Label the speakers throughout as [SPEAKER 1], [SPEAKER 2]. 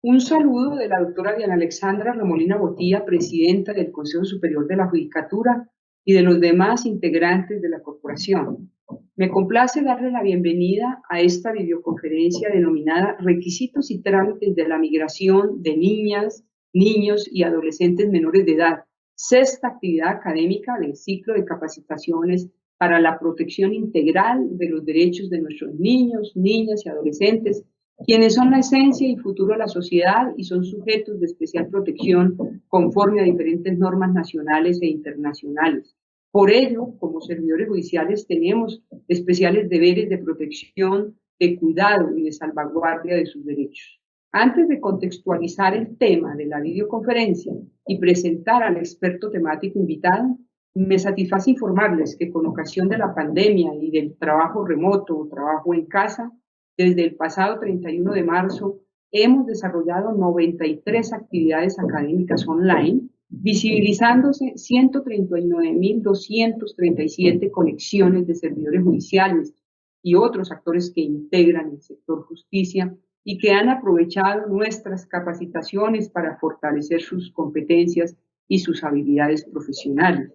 [SPEAKER 1] Un saludo de la doctora Diana Alexandra Remolina Botía, presidenta del Consejo Superior de la Judicatura, y de los demás integrantes de la corporación. Me complace darle la bienvenida a esta videoconferencia denominada Requisitos y trámites de la migración de niñas, niños y adolescentes menores de edad, sexta actividad académica del ciclo de capacitaciones para la protección integral de los derechos de nuestros niños, niñas y adolescentes, quienes son la esencia y futuro de la sociedad y son sujetos de especial protección conforme a diferentes normas nacionales e internacionales. Por ello, como servidores judiciales tenemos especiales deberes de protección, de cuidado y de salvaguardia de sus derechos. Antes de contextualizar el tema de la videoconferencia y presentar al experto temático invitado, me satisface informarles que con ocasión de la pandemia y del trabajo remoto o trabajo en casa, desde el pasado 31 de marzo hemos desarrollado 93 actividades académicas online, visibilizándose 139.237 conexiones de servidores judiciales y otros actores que integran el sector justicia y que han aprovechado nuestras capacitaciones para fortalecer sus competencias y sus habilidades profesionales.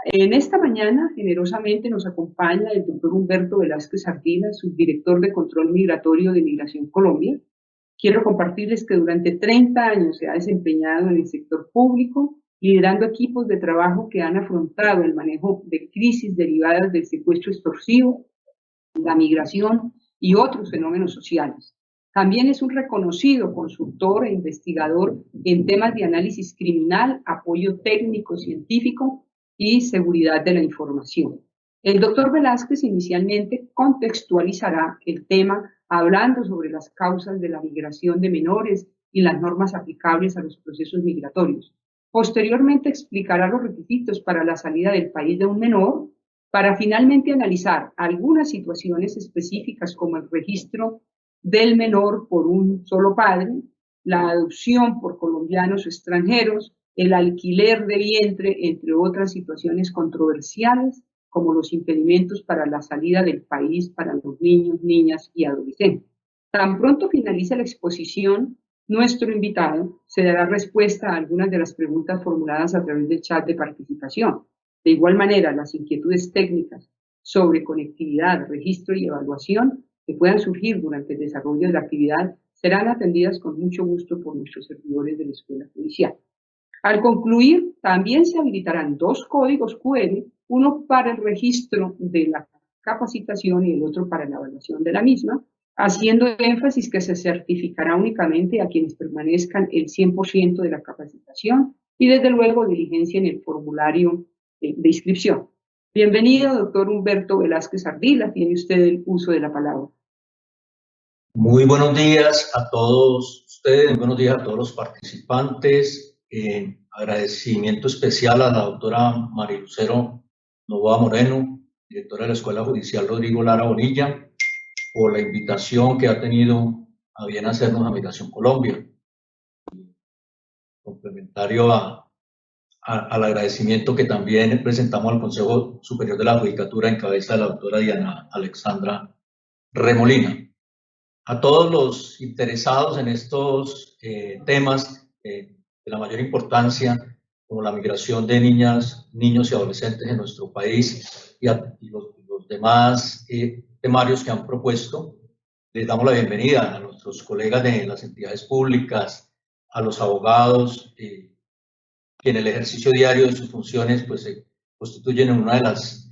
[SPEAKER 1] En esta mañana, generosamente, nos acompaña el doctor Humberto Velázquez Ardila, subdirector de Control Migratorio de Migración Colombia. Quiero compartirles que durante 30 años se ha desempeñado en el sector público, liderando equipos de trabajo que han afrontado el manejo de crisis derivadas del secuestro extorsivo, la migración y otros fenómenos sociales. También es un reconocido consultor e investigador en temas de análisis criminal, apoyo técnico científico y seguridad de la información. El doctor Velázquez inicialmente contextualizará el tema hablando sobre las causas de la migración de menores y las normas aplicables a los procesos migratorios. Posteriormente explicará los requisitos para la salida del país de un menor, para finalmente analizar algunas situaciones específicas como el registro del menor por un solo padre, la adopción por colombianos o extranjeros, el alquiler de vientre, entre otras situaciones controversiales, como los impedimentos para la salida del país para los niños, niñas y adolescentes. Tan pronto finalice la exposición, nuestro invitado se dará respuesta a algunas de las preguntas formuladas a través del chat de participación. De igual manera, las inquietudes técnicas sobre conectividad, registro y evaluación que puedan surgir durante el desarrollo de la actividad serán atendidas con mucho gusto por nuestros servidores de la Escuela Judicial. Al concluir, también se habilitarán 2 códigos QR, uno para el registro de la capacitación y el otro para la evaluación de la misma, haciendo énfasis que se certificará únicamente a quienes permanezcan el 100% de la capacitación y desde luego diligencien el formulario de inscripción. Bienvenido, doctor Humberto Velázquez Ardila, tiene usted el uso de la palabra.
[SPEAKER 2] Muy buenos días a todos ustedes, buenos días a todos los participantes. Agradecimiento especial a la doctora María Lucero Novoa Moreno, directora de la Escuela Judicial Rodrigo Lara Bonilla, por la invitación que ha tenido a bien hacernos a Migración Colombia. Complementario al agradecimiento que también presentamos al Consejo Superior de la Judicatura en cabeza de la doctora Diana Alexandra Remolina. A todos los interesados en estos temas de la mayor importancia, como la migración de niñas, niños y adolescentes en nuestro país y los demás temarios que han propuesto, les damos la bienvenida a nuestros colegas de las entidades públicas, a los abogados, que en el ejercicio diario de sus funciones pues, se constituyen en una de las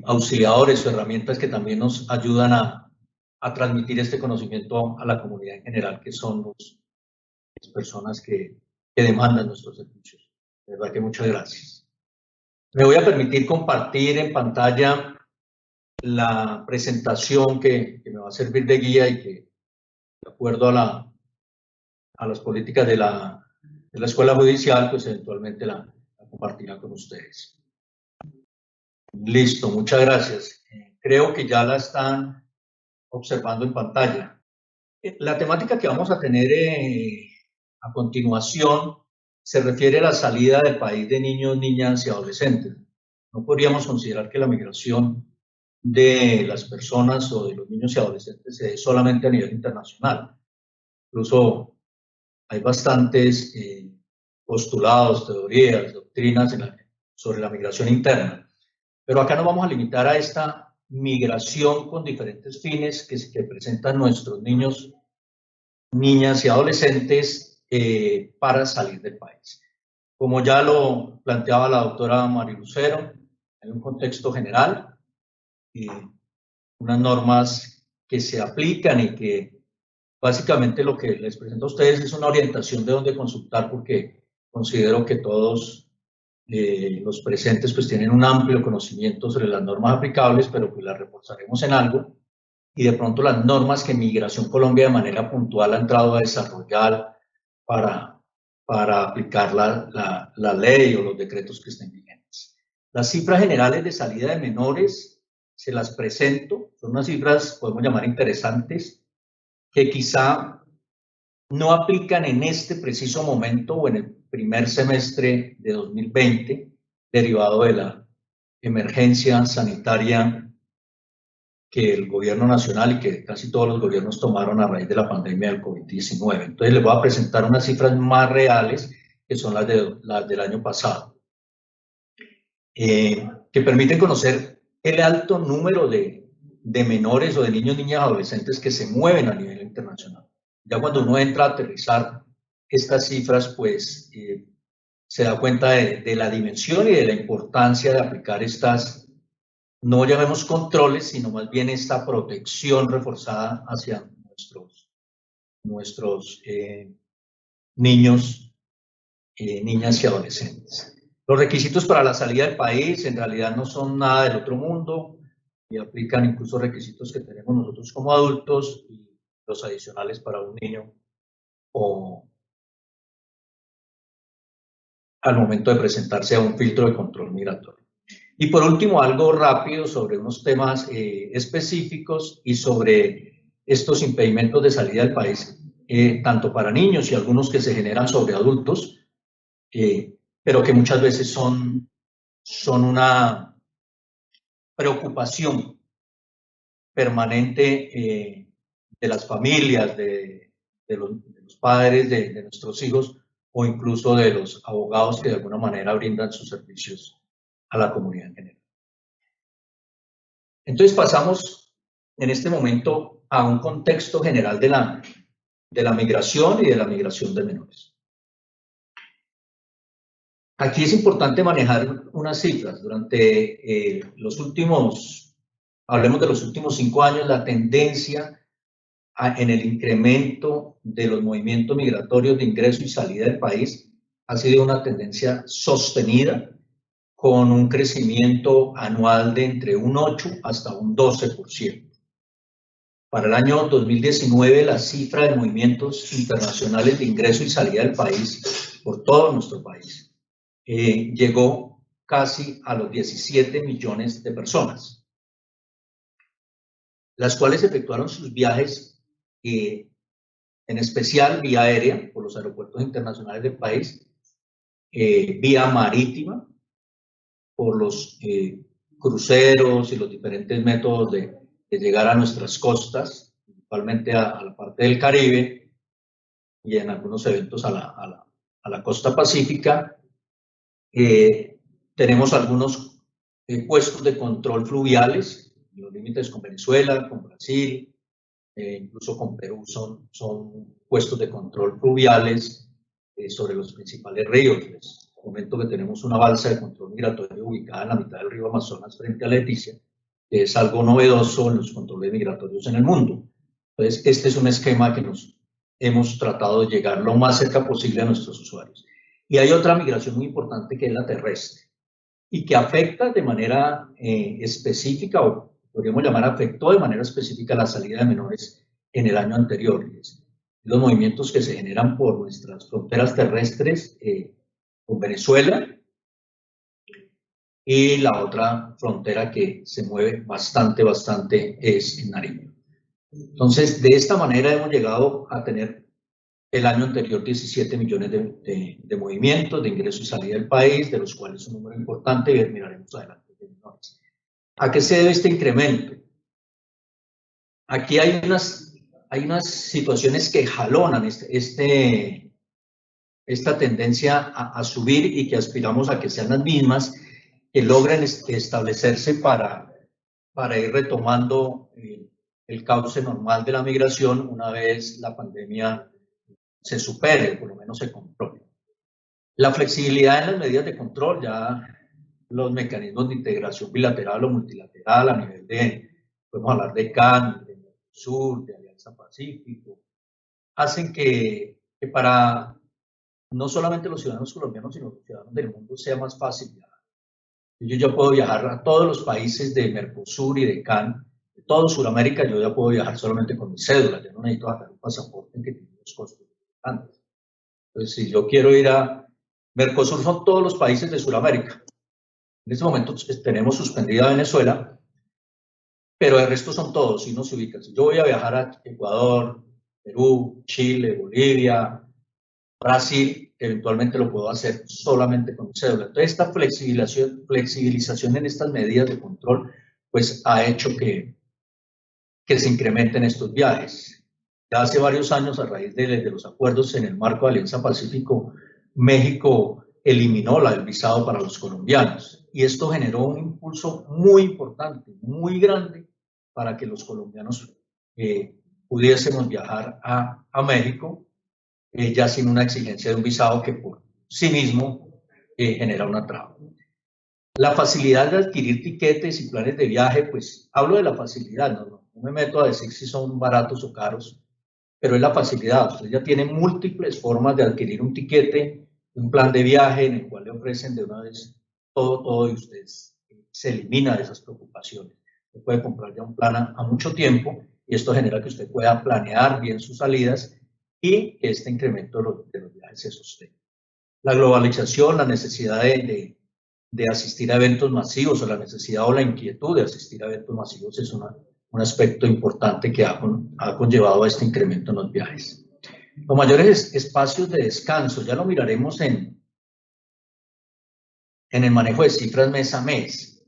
[SPEAKER 2] auxiliadores o herramientas que también nos ayudan a transmitir este conocimiento a la comunidad en general, que son las personas que demandan nuestros servicios. De verdad que muchas gracias. Me voy a permitir compartir en pantalla la presentación que me va a servir de guía y que, de acuerdo a las políticas de la Escuela Judicial, pues eventualmente la compartirá con ustedes. Listo, muchas gracias. Creo que ya la están observando en pantalla. La temática que vamos a tener a continuación se refiere a la salida del país de niños, niñas y adolescentes. No podríamos considerar que la migración de las personas o de los niños y adolescentes se dé solamente a nivel internacional. Incluso hay bastantes postulados, teorías, doctrinas sobre la migración interna. Pero acá nos vamos a limitar a esta migración con diferentes fines que presentan nuestros niños, niñas y adolescentes para salir del país. Como ya lo planteaba la doctora Mari Lucero, hay un contexto general y unas normas que se aplican y que básicamente lo que les presento a ustedes es una orientación de dónde consultar, porque considero que todos los presentes pues tienen un amplio conocimiento sobre las normas aplicables, pero pues las reforzaremos en algo, y de pronto las normas que Migración Colombia de manera puntual ha entrado a desarrollar para aplicar la ley o los decretos que estén vigentes. Las cifras generales de salida de menores se las presento, son unas cifras, podemos llamar interesantes, que quizá no aplican en este preciso momento o en el primer semestre de 2020, derivado de la emergencia sanitaria que el gobierno nacional y que casi todos los gobiernos tomaron a raíz de la pandemia del COVID-19. Entonces les voy a presentar unas cifras más reales, que son las del año pasado, que permiten conocer el alto número de menores o de niños, niñas, adolescentes que se mueven a nivel internacional. Ya cuando uno entra a aterrizar estas cifras, pues se da cuenta de la dimensión y de la importancia de aplicar estas, no llamemos controles, sino más bien esta protección reforzada hacia nuestros niños, niñas y adolescentes. Los requisitos para la salida del país en realidad no son nada del otro mundo y aplican incluso requisitos que tenemos nosotros como adultos y los adicionales para un niño o al momento de presentarse a un filtro de control migratorio. Y por último, algo rápido sobre unos temas específicos y sobre estos impedimentos de salida del país, tanto para niños y algunos que se generan sobre adultos, pero que muchas veces son una preocupación permanente de las familias, de los padres, de nuestros hijos o incluso de los abogados que de alguna manera brindan sus servicios a la comunidad en general. Entonces pasamos en este momento a un contexto general de la migración y de la migración de menores. Aquí es importante manejar unas cifras. Durante hablemos de los últimos 5 años, la tendencia en el incremento de los movimientos migratorios de ingreso y salida del país ha sido una tendencia sostenida, con un crecimiento anual de entre un 8 hasta un 12%. Para el año 2019, la cifra de movimientos internacionales de ingreso y salida del país, por todo nuestro país, llegó casi a los 17 millones de personas, las cuales efectuaron sus viajes, en especial vía aérea, por los aeropuertos internacionales del país, vía marítima, por los cruceros y los diferentes métodos de llegar a nuestras costas, principalmente a la parte del Caribe y en algunos eventos a la costa pacífica. Tenemos algunos puestos de control fluviales, los límites con Venezuela, con Brasil, incluso con Perú son puestos de control fluviales sobre los principales ríos. Les comento que tenemos una balsa de control migratorio ubicada en la mitad del río Amazonas frente a Leticia, que es algo novedoso en los controles migratorios en el mundo. Entonces, este es un esquema que nos hemos tratado de llegar lo más cerca posible a nuestros usuarios. Y hay otra migración muy importante que es la terrestre y que afecta de manera específica, o podríamos llamar afectó de manera específica la salida de menores en el año anterior. Los movimientos que se generan por nuestras fronteras terrestres con Venezuela y la otra frontera que se mueve bastante es en Nariño. Entonces, de esta manera hemos llegado a tener el año anterior 17 millones de movimientos de ingreso y salida del país, de los cuales un número importante y miraremos adelante de menores. ¿A qué se debe este incremento? Aquí hay unas hay unas situaciones que jalonan esta tendencia a subir y que aspiramos a que sean las mismas, que logren establecerse para ir retomando el cauce normal de la migración una vez la pandemia se supere, por lo menos se controle. La flexibilidad en las medidas de control, ya los mecanismos de integración bilateral o multilateral a nivel podemos hablar de CAN, de Sur, de Alianza Pacífico, hacen que para no solamente los ciudadanos colombianos, sino los ciudadanos del mundo sea más fácil viajar. Yo ya puedo viajar a todos los países de Mercosur y de CAN, de todo Sudamérica, yo ya puedo viajar solamente con mi cédula, yo no necesito sacar un pasaporte que tiene unos costos importantes. Entonces, si yo quiero ir a Mercosur, son todos los países de Sudamérica. En este momento tenemos suspendida Venezuela, pero el resto son todos, si no se ubican. Si yo voy a viajar a Ecuador, Perú, Chile, Bolivia, Brasil, eventualmente lo puedo hacer solamente con cédula. Entonces, esta flexibilización en estas medidas de control, pues ha hecho que se incrementen estos viajes. Ya hace varios años, a raíz de los acuerdos en el marco de Alianza Pacífico, México eliminó el visado para los colombianos y esto generó un impulso muy importante, muy grande para que los colombianos pudiésemos viajar a México ya sin una exigencia de un visado que por sí mismo genera una traba. La facilidad de adquirir tiquetes y planes de viaje, pues hablo de la facilidad, no me meto a decir si son baratos o caros, pero es la facilidad. Usted ya tiene múltiples formas de adquirir un tiquete, un plan de viaje en el cual le ofrecen de una vez todo y usted se elimina de esas preocupaciones. Usted puede comprar ya un plan a mucho tiempo y esto genera que usted pueda planear bien sus salidas y que este incremento de los viajes se sostenga. La globalización, la necesidad de asistir a eventos masivos o la necesidad o la inquietud de asistir a eventos masivos es un aspecto importante que ha conllevado a este incremento en los viajes. Los mayores espacios de descanso, ya lo miraremos en el manejo de cifras mes a mes.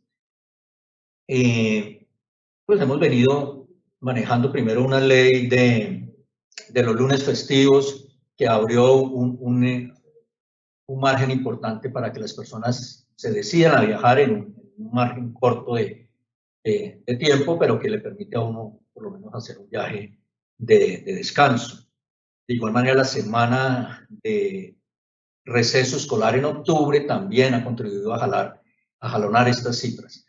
[SPEAKER 2] Pues hemos venido manejando primero una ley de los lunes festivos que abrió un margen importante para que las personas se decidan a viajar en un margen corto de tiempo, pero que le permite a uno por lo menos hacer un viaje de descanso. De igual manera, la semana de receso escolar en octubre también ha contribuido a jalonar estas cifras.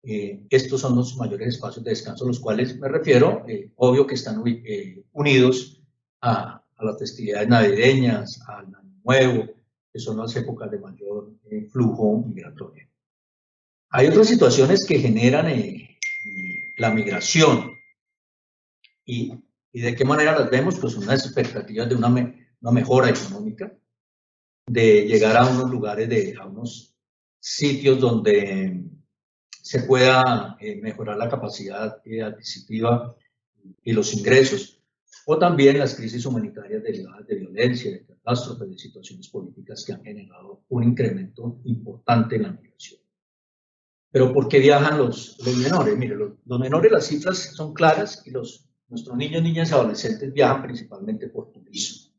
[SPEAKER 2] Estos son los mayores espacios de descanso a los cuales me refiero, obvio que están unidos a las festividades navideñas, al Año Nuevo, que son las épocas de mayor flujo migratorio. Hay otras situaciones que generan la migración y de qué manera las vemos, pues unas expectativas de una mejora económica, de llegar a unos lugares, a unos sitios donde se pueda mejorar la capacidad adquisitiva y los ingresos, o también las crisis humanitarias derivadas de violencia, de catástrofes, de situaciones políticas que han generado un incremento importante en la migración. Pero ¿por qué viajan los menores? Mire, los menores, las cifras son claras y nuestros niños, niñas y adolescentes viajan principalmente por turismo.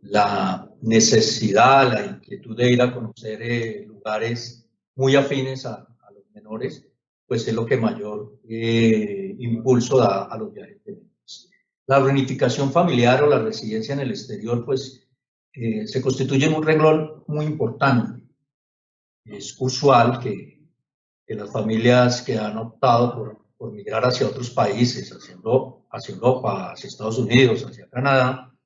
[SPEAKER 2] La necesidad, la inquietud de ir a conocer lugares muy afines a los menores, pues es lo que mayor impulso da a los viajes de menores. La reunificación familiar o la residencia en el exterior, pues se constituye en un renglón muy importante. Es usual que las familias que han optado por migrar hacia otros países, hacia Europa, hacia Estados Unidos, hacia Canadá,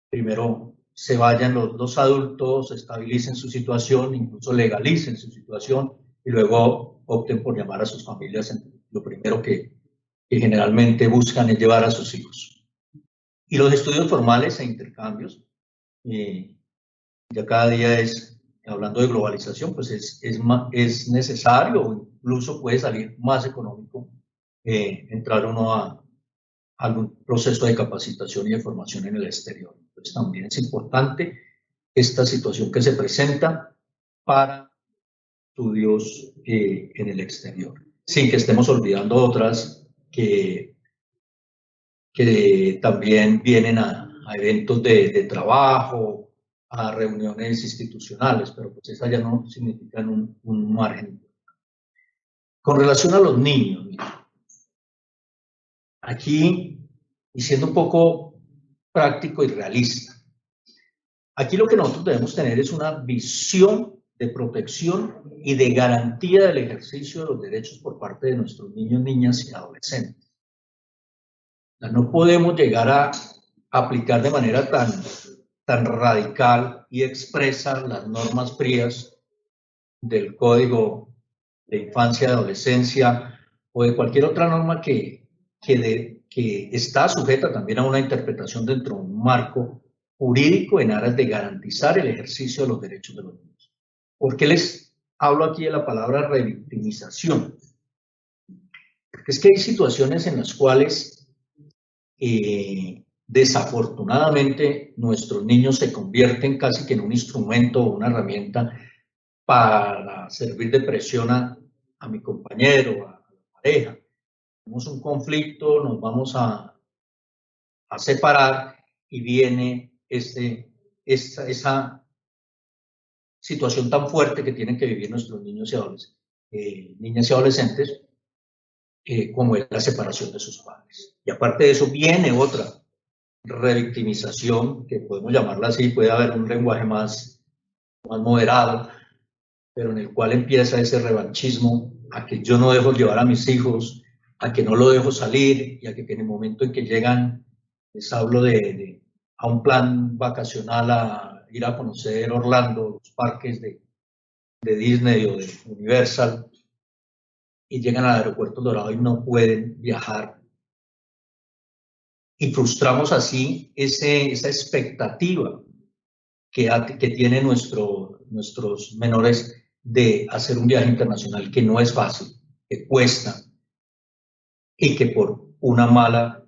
[SPEAKER 2] primero se vayan los adultos, estabilicen su situación, incluso legalicen su situación y luego opten por llamar a sus familias. Lo primero que generalmente buscan es llevar a sus hijos. Y los estudios formales e intercambios, ya cada día hablando de globalización, pues es necesario o incluso puede salir más económico entrar uno a algún proceso de capacitación y de formación en el exterior. Entonces también es importante esta situación que se presenta para estudios en el exterior, sin que estemos olvidando otras que que también vienen a eventos de trabajo, a reuniones institucionales, pero pues esas ya no significan un margen. Con relación a los niños, aquí, y siendo un poco práctico y realista, aquí lo que nosotros debemos tener es una visión de protección y de garantía del ejercicio de los derechos por parte de nuestros niños, niñas y adolescentes. O sea, no podemos llegar a aplicar de manera tan radical y expresa las normas frías del Código de Infancia y Adolescencia o de cualquier otra norma que está sujeta también a una interpretación dentro de un marco jurídico en aras de garantizar el ejercicio de los derechos de los niños. ¿Por qué les hablo aquí de la palabra revictimización? Porque es que hay situaciones en las cuales desafortunadamente nuestros niños se convierten casi que en un instrumento o una herramienta para servir de presión a mi compañero, a la pareja. Tenemos un conflicto, nos vamos a separar y viene esa situación tan fuerte que tienen que vivir nuestros niños y niñas y adolescentes, como es la separación de sus padres. Y aparte de eso viene otra revictimización, que podemos llamarla así, puede haber un lenguaje más moderado, pero en el cual empieza ese revanchismo a que yo no dejo llevar a mis hijos, a que no lo dejo salir y a que en el momento en que llegan, les hablo a un plan vacacional, a ir a conocer Orlando, los parques de Disney o de Universal, y llegan al aeropuerto Dorado y no pueden viajar. Y frustramos así esa expectativa que tienen nuestros menores de hacer un viaje internacional, que no es fácil, que cuesta y que por una mala,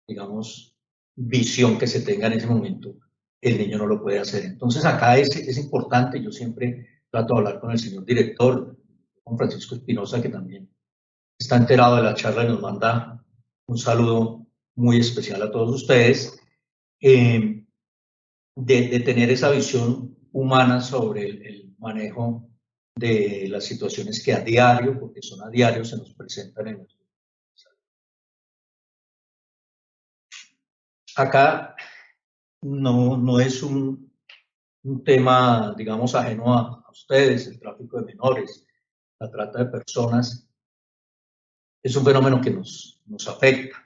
[SPEAKER 2] digamos, visión que se tenga en ese momento, el niño no lo puede hacer. Entonces acá es importante, yo siempre trato de hablar con el señor director, con Francisco Espinosa, que también está enterado de la charla y nos manda un saludo muy especial a todos ustedes, de tener esa visión humana sobre el manejo de las situaciones que a diario, porque son a diario, se nos presentan en nuestro. Acá no es un tema, digamos, ajeno a ustedes, el tráfico de menores, la trata de personas, es un fenómeno que nos afecta.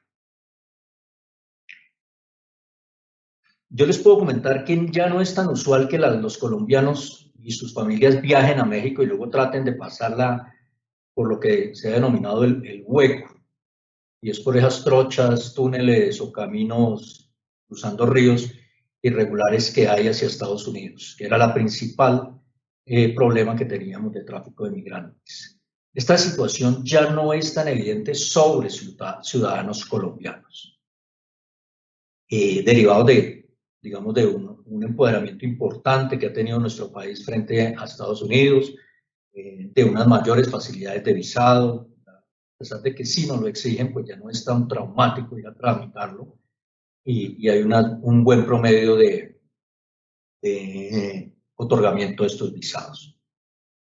[SPEAKER 2] Yo les puedo comentar que ya no es tan usual que los colombianos y sus familias viajen a México y luego traten de pasarla por lo que se ha denominado el hueco, y es por esas trochas, túneles o caminos cruzando ríos irregulares que hay hacia Estados Unidos, que era la principal problema que teníamos de tráfico de migrantes. Esta situación ya no es tan evidente sobre ciudadanos colombianos, derivados digamos, de un empoderamiento importante que ha tenido nuestro país frente a Estados Unidos, de unas mayores facilidades de visado, a pesar de que sí nos lo exigen, pues ya no es tan traumático ir a tramitarlo, y hay un buen promedio de otorgamiento de estos visados.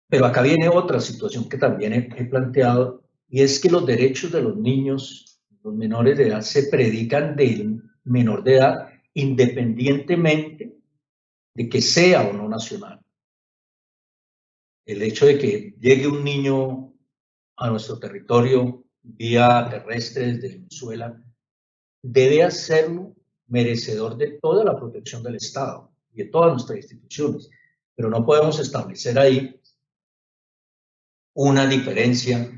[SPEAKER 2] Pero acá viene otra situación que también he planteado, y es que los derechos de los niños, los menores de edad, se predican del menor de edad independientemente de que sea o no nacional. El hecho de que llegue un niño a nuestro territorio vía terrestre desde Venezuela debe hacerlo merecedor de toda la protección del Estado y de todas nuestras instituciones, pero no podemos establecer ahí una diferencia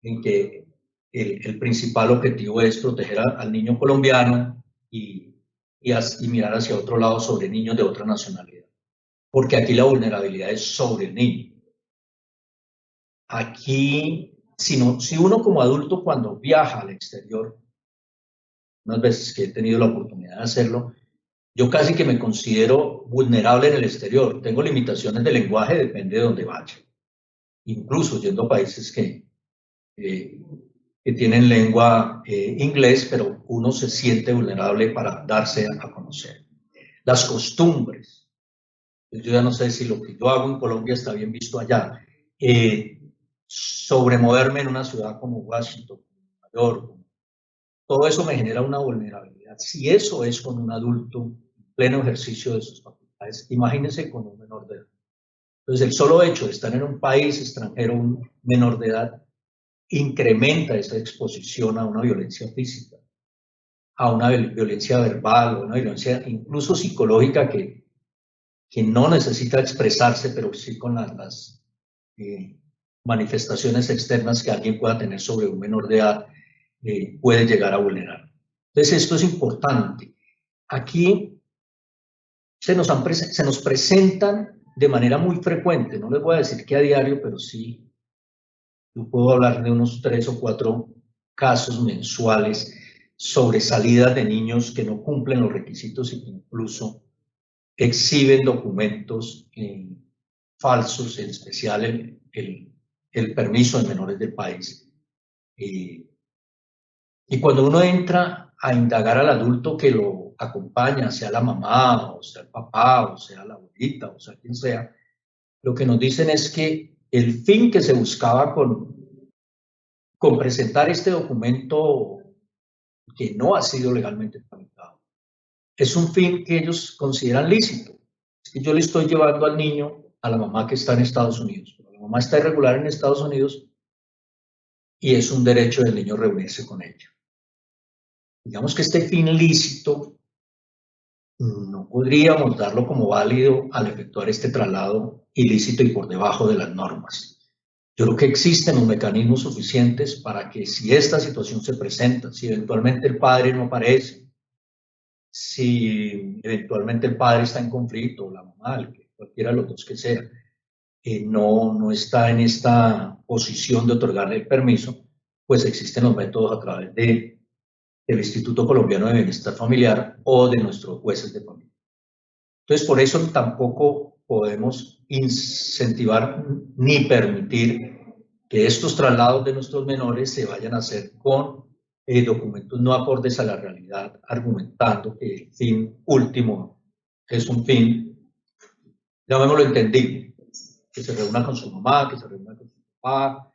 [SPEAKER 2] en que el principal objetivo es proteger al niño colombiano y mirar hacia otro lado sobre niños de otra nacionalidad, porque aquí la vulnerabilidad es sobre el niño. Aquí, si uno como adulto cuando viaja al exterior, unas veces que he tenido la oportunidad de hacerlo, yo casi que me considero vulnerable en el exterior. Tengo limitaciones de lenguaje, depende de dónde vaya. Incluso yendo a países que que tienen lengua inglés, pero uno se siente vulnerable para darse a conocer. Las costumbres. Yo ya no sé si lo que yo hago en Colombia está bien visto allá. Sobremoverme en una ciudad como Washington, Nueva York, todo eso me genera una vulnerabilidad. Si eso es con un adulto en pleno ejercicio de sus facultades, imagínense con un menor de edad. Entonces, el solo hecho de estar en un país extranjero, un menor de edad, incrementa esa exposición a una violencia física, a una violencia verbal, a una violencia incluso psicológica que no necesita expresarse, pero sí con las manifestaciones externas que alguien pueda tener sobre un menor de edad, puede llegar a vulnerar. Entonces, esto es importante. Aquí se nos presentan de manera muy frecuente, no les voy a decir que a diario, pero sí, yo puedo hablar de unos 3 o 4 casos mensuales sobre salidas de niños que no cumplen los requisitos y que incluso exhiben documentos falsos, en especial el permiso de menores del país. Y cuando uno entra a indagar al adulto que lo acompaña, sea la mamá, o sea el papá, o sea la abuelita, o sea quien sea, lo que nos dicen es que el fin que se buscaba con presentar este documento que no ha sido legalmente tramitado, es un fin que ellos consideran lícito. Es que yo le estoy llevando al niño a la mamá que está en Estados Unidos, pero la mamá está irregular en Estados Unidos y es un derecho del niño reunirse con ella. Digamos que este fin lícito no podríamos darlo como válido al efectuar este traslado ilícito y por debajo de las normas. Yo creo que existen los mecanismos suficientes para que si esta situación se presenta, si eventualmente el padre no aparece, si eventualmente el padre está en conflicto, o la mamá, cualquiera de los dos que sea, no está en esta posición de otorgarle el permiso, pues existen los métodos a través del Instituto Colombiano de Bienestar Familiar o de nuestros jueces de familia. Entonces, por eso tampoco podemos incentivar ni permitir que estos traslados de nuestros menores se vayan a hacer con documentos no acordes a la realidad, argumentando que el fin último es un fin, llamémoslo entendible, que se reúna con su mamá, que se reúna con su papá,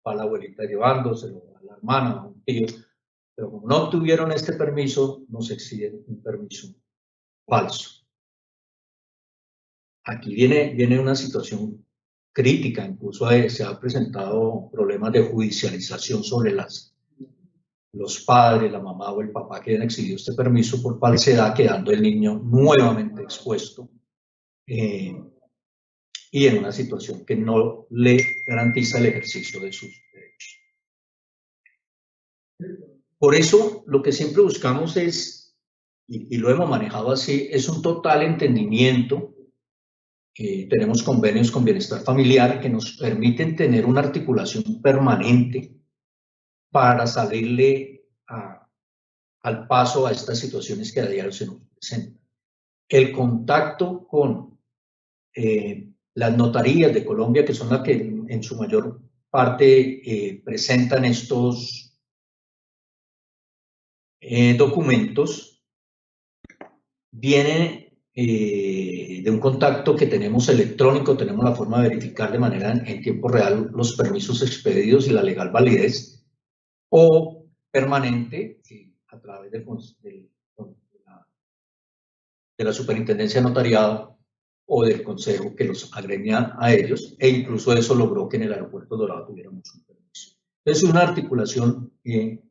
[SPEAKER 2] a la abuelita llevándoselo, a la hermana, a un tío, pero como no obtuvieron este permiso, nos exigen un permiso falso. Aquí viene una situación crítica, incluso se han presentado problemas de judicialización sobre los padres, la mamá o el papá que han exigido este permiso por falsedad, quedando el niño nuevamente expuesto y en una situación que no le garantiza el ejercicio de sus derechos. Por eso, lo que siempre buscamos es, y lo hemos manejado así, es un total entendimiento. Tenemos convenios con Bienestar Familiar que nos permiten tener una articulación permanente para salirle al paso a estas situaciones que a diario se nos presentan. El contacto con las notarías de Colombia, que son las que en su mayor parte presentan estos documentos, viene de un contacto que tenemos electrónico, tenemos la forma de verificar de manera en tiempo real los permisos expedidos y la legal validez, o permanente a través de la superintendencia de notariado o del consejo que los agremia a ellos, e incluso eso logró que en el aeropuerto Dorado tuviéramos un permiso. Es una articulación,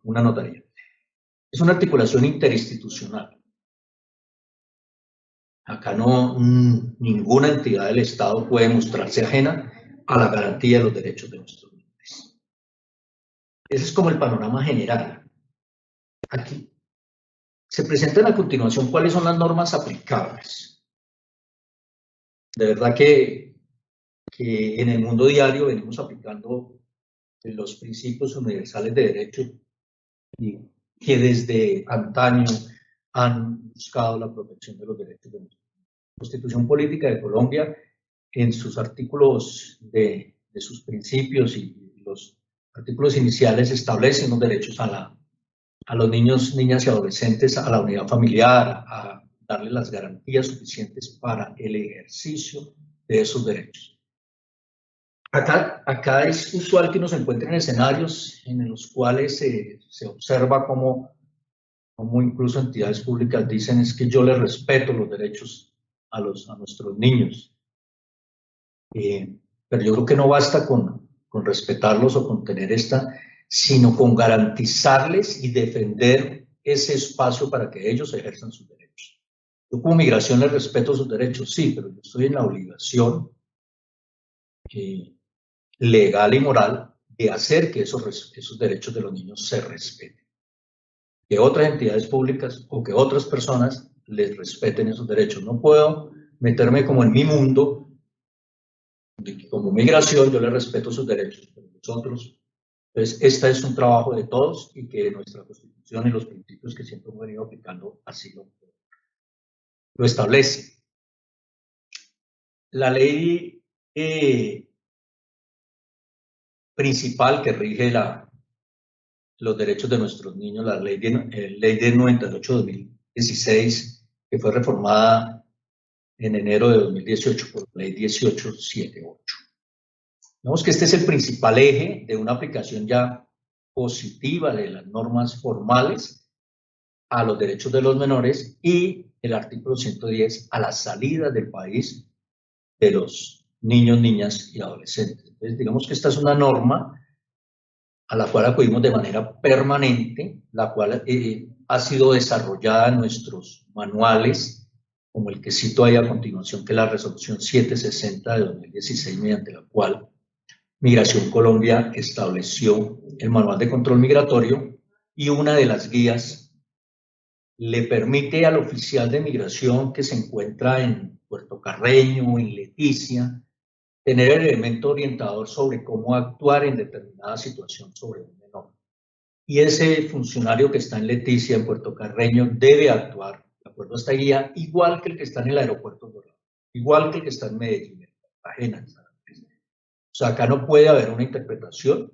[SPEAKER 2] una notaría. Es una articulación interinstitucional. Acá ninguna entidad del Estado puede mostrarse ajena a la garantía de los derechos de nuestros menores. Ese es como el panorama general. Aquí se presentan a continuación cuáles son las normas aplicables. De verdad que en el mundo diario venimos aplicando los principios universales de derecho y que desde antaño han buscado la protección de los derechos de nuestros menores. La Constitución Política de Colombia, en sus artículos de sus principios y los artículos iniciales establecen los derechos a los niños, niñas y adolescentes, a la unidad familiar, a darles las garantías suficientes para el ejercicio de esos derechos. Acá es usual que nos encuentren escenarios en los cuales se observa como incluso entidades públicas dicen es que yo les respeto los derechos a nuestros niños. Pero yo creo que no basta con respetarlos o con tener sino con garantizarles y defender ese espacio para que ellos ejerzan sus derechos. Yo como migración les respeto sus derechos, sí, pero yo estoy en la obligación legal y moral de hacer que esos derechos de los niños se respeten. Que otras entidades públicas o que otras personas les respeten esos derechos. No puedo meterme como en mi mundo. Como migración, yo le respeto sus derechos, pero nosotros, entonces, este es un trabajo de todos y que nuestra Constitución y los principios que siempre hemos venido aplicando así lo establece. La ley principal que rige los derechos de nuestros niños, la ley de 98/2016, que fue reformada en enero de 2018 por la ley 1878. Vemos que este es el principal eje de una aplicación ya positiva de las normas formales a los derechos de los menores y el artículo 110 a la salida del país de los niños, niñas y adolescentes. Entonces, digamos que esta es una norma a la cual acudimos de manera permanente, la cual ha sido desarrollada en nuestros manuales, como el que cito ahí a continuación, que es la resolución 760 de 2016, mediante la cual Migración Colombia estableció el manual de control migratorio y una de las guías le permite al oficial de migración que se encuentra en Puerto Carreño o en Leticia tener el elemento orientador sobre cómo actuar en determinada situación sobre un menor. Y ese funcionario que está en Leticia, en Puerto Carreño, debe actuar de acuerdo a esta guía, igual que el que está en el aeropuerto Dorado, igual que el que está en Medellín, en Cartagena. O sea, acá no puede haber una interpretación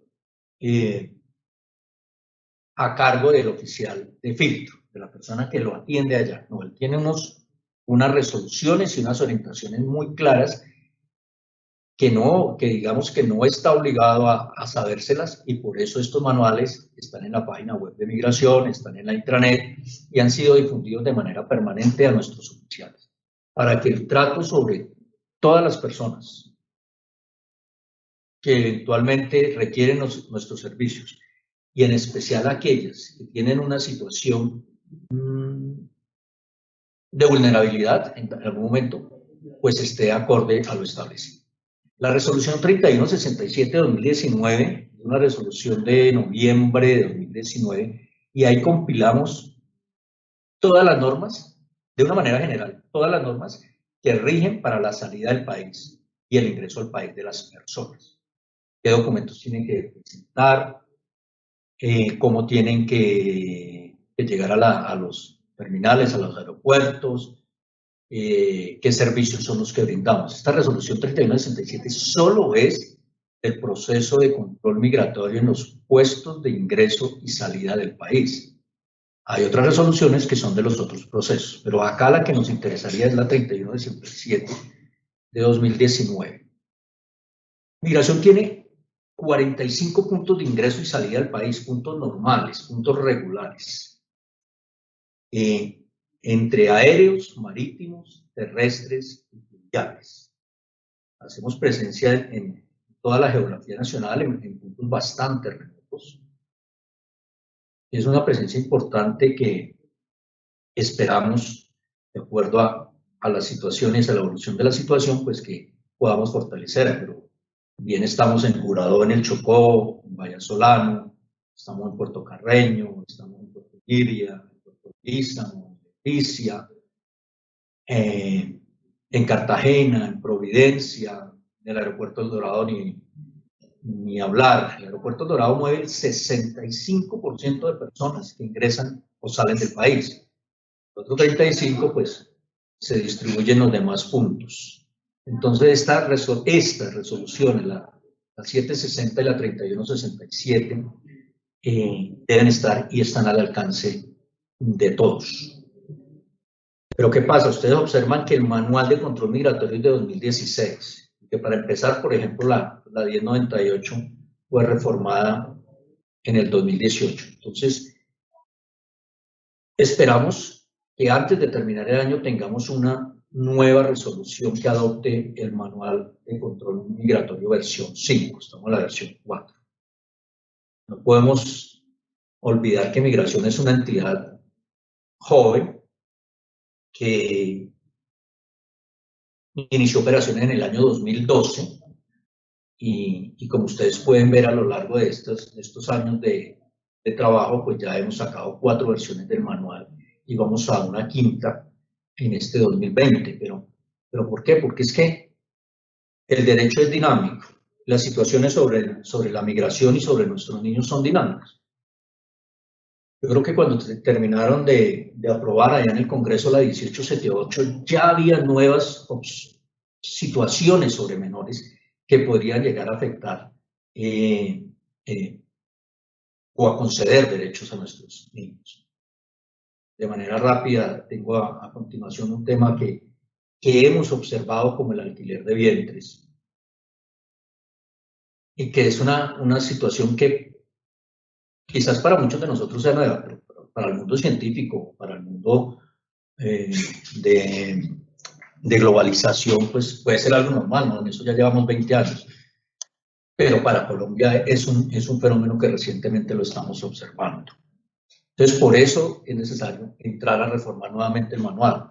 [SPEAKER 2] a cargo del oficial de filtro, de la persona que lo atiende allá. No, él tiene unas resoluciones y unas orientaciones muy claras que digamos que no está obligado a sabérselas, y por eso estos manuales están en la página web de Migración, están en la intranet y han sido difundidos de manera permanente a nuestros oficiales, para que el trato sobre todas las personas que eventualmente requieren nuestros servicios, y en especial aquellas que tienen una situación de vulnerabilidad en algún momento, pues esté acorde a lo establecido. La resolución 3167 de 2019, una resolución de noviembre de 2019, y ahí compilamos todas las normas, de una manera general, todas las normas que rigen para la salida del país y el ingreso al país de las personas. Qué documentos tienen que presentar, cómo tienen que llegar a los terminales, a los aeropuertos, qué servicios son los que brindamos. Esta resolución 3167 solo es el proceso de control migratorio en los puestos de ingreso y salida del país. Hay otras resoluciones que son de los otros procesos, pero acá la que nos interesaría es la 3167 de 2019. Migración tiene 45 puntos de ingreso y salida del país, puntos normales, puntos regulares, entre aéreos, marítimos, terrestres y fluviales. Hacemos presencia en toda la geografía nacional, en puntos bastante remotos. Es una presencia importante que esperamos, de acuerdo a las situaciones, a la evolución de la situación, pues que podamos fortalecer, pero bien estamos en Curazao, en el Chocó, en Vallasolano, estamos en Puerto Carreño, estamos en Puerto Liria, en Puerto Lízamo, en Leticia, en Cartagena, en Providencia, en el aeropuerto El Dorado ni hablar. El aeropuerto El Dorado mueve el 65% de personas que ingresan o salen del país. Los otros 35% pues se distribuyen los demás puntos. Entonces esta resolución, la la 760 y la 3167, deben estar y están al alcance de todos. Pero ¿qué pasa? Ustedes observan que el Manual de Control Migratorio es de 2016, que para empezar, por ejemplo, la 1098 fue reformada en el 2018. Entonces, esperamos que antes de terminar el año tengamos una nueva resolución que adopte el Manual de Control Migratorio versión 5, estamos en la versión 4. No podemos olvidar que Migración es una entidad joven que inició operaciones en el año 2012 y como ustedes pueden ver a lo largo de estos años de trabajo, pues ya hemos sacado 4 versiones del manual y vamos a una quinta en este 2020. ¿Pero por qué? Porque es que el derecho es dinámico, las situaciones sobre la migración y sobre nuestros niños son dinámicas. Yo creo que cuando terminaron de aprobar allá en el Congreso la 1878, ya había nuevas situaciones sobre menores que podrían llegar a afectar o a conceder derechos a nuestros niños. De manera rápida, tengo a continuación un tema que hemos observado como el alquiler de vientres y que es una situación que quizás para muchos de nosotros sea nueva, pero para el mundo científico, para el mundo de globalización, pues puede ser algo normal, ¿no? En eso ya llevamos 20 años. Pero para Colombia es un fenómeno que recientemente lo estamos observando. Entonces, por eso es necesario entrar a reformar nuevamente el manual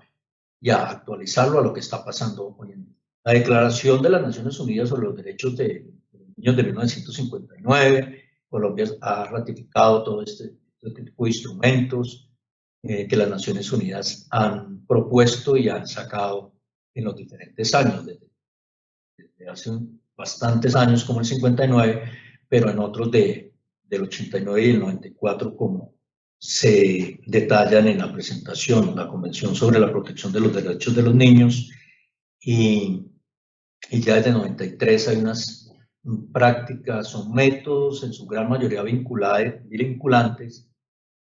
[SPEAKER 2] y a actualizarlo a lo que está pasando hoy en día. La Declaración de las Naciones Unidas sobre los Derechos de los Niños de 1959, Colombia ha ratificado todo este tipo de instrumentos que las Naciones Unidas han propuesto y han sacado en los diferentes años, desde hace bastantes años como el 59, pero en otros del 89 y el 94, como se detallan en la presentación, la Convención sobre la Protección de los Derechos de los Niños, y ya desde el 93 hay unas prácticas o métodos, en su gran mayoría vinculantes,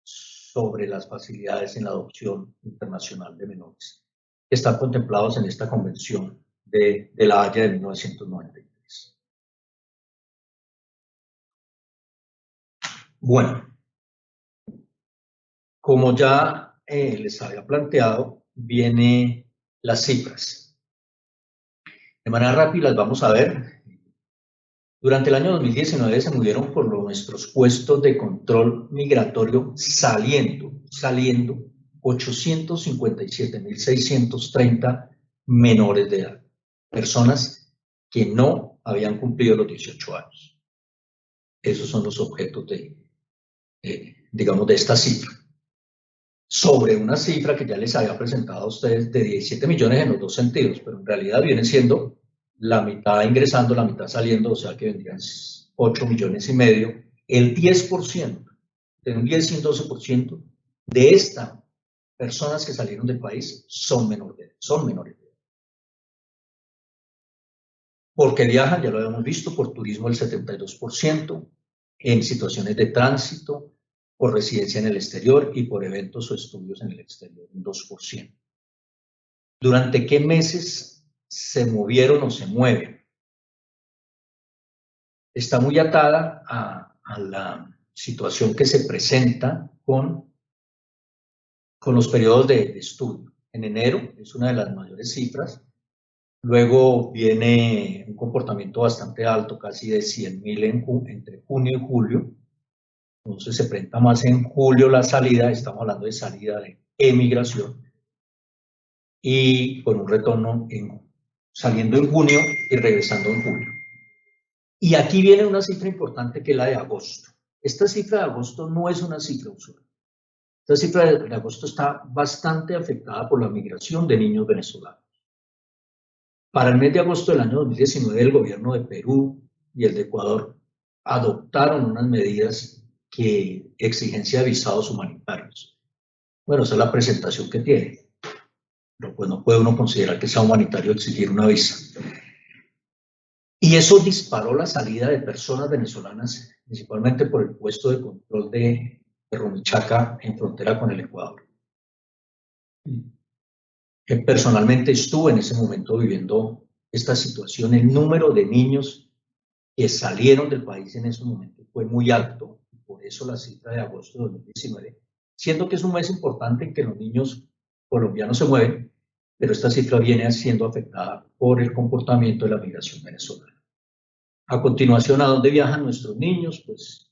[SPEAKER 2] sobre las facilidades en la adopción internacional de menores, que están contemplados en esta Convención de la Haya de 1993. Bueno, como ya les había planteado, vienen las cifras. De manera rápida las vamos a ver. Durante el año 2019 se murieron por nuestros puestos de control migratorio saliendo 857.630 menores de edad, personas que no habían cumplido los 18 años. Esos son los objetos digamos, de esta cifra. Sobre una cifra que ya les había presentado a ustedes de 17 millones en los dos sentidos, pero en realidad vienen siendo la mitad ingresando, la mitad saliendo, o sea que vendrían 8 millones y medio. El 10%, de un 10 y un 12% de estas personas que salieron del país son menores de edad. Porque viajan, ya lo habíamos visto, por turismo el 72%, en situaciones de tránsito, por residencia en el exterior y por eventos o estudios en el exterior, un 2%. ¿Durante qué meses se movieron o se mueven? Está muy atada a la situación que se presenta con los periodos de estudio. En enero es una de las mayores cifras. Luego viene un comportamiento bastante alto, casi de 100.000 entre junio y julio. Entonces se presenta más en julio la salida, estamos hablando de salida de emigración, y con un retorno saliendo en junio y regresando en julio. Y aquí viene una cifra importante que es la de agosto. Esta cifra de agosto no es una cifra usual. Esta cifra de agosto está bastante afectada por la migración de niños venezolanos. Para el mes de agosto del año 2019, el gobierno de Perú y el de Ecuador adoptaron unas medidas que exigencia de visados humanitarios. Bueno, esa es la presentación que tiene. Pero pues no puede uno considerar que sea humanitario exigir una visa. Y eso disparó la salida de personas venezolanas, principalmente por el puesto de control de Rumichaca en frontera con el Ecuador. Personalmente estuve en ese momento viviendo esta situación. El número de niños que salieron del país en ese momento fue muy alto, y por eso la cifra de agosto de 2019, siendo que es un mes importante en que los niños colombianos se mueven, pero esta cifra viene siendo afectada por el comportamiento de la migración venezolana. A continuación, ¿a dónde viajan nuestros niños? Pues